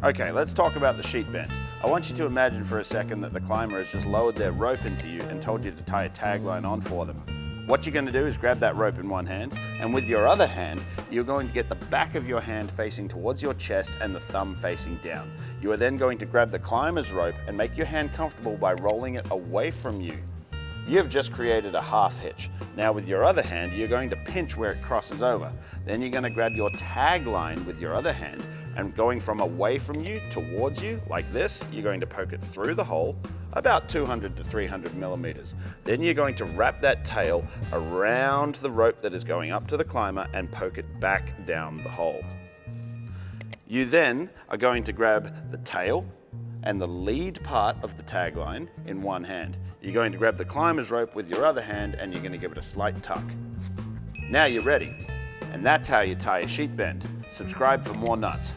Okay, let's talk about the sheet bend. I want you to imagine for a second that the climber has just lowered their rope into you and told you to tie a tagline on for them. What you're going to do is grab that rope in one hand, and with your other hand, you're going to get the back of your hand facing towards your chest and the thumb facing down. You are then going to grab the climber's rope and make your hand comfortable by rolling it away from you. You've just created a half hitch. Now with your other hand, you're going to pinch where it crosses over. Then you're going to grab your tag line with your other hand, and going from away from you towards you, like this, you're going to poke it through the hole, about 200 to 300 millimeters. Then you're going to wrap that tail around the rope that is going up to the climber and poke it back down the hole. You then are going to grab the tail and the lead part of the tagline in one hand. You're going to grab the climber's rope with your other hand and you're going to give it a slight tuck. Now you're ready. And that's how you tie a sheet bend. Subscribe for more nuts.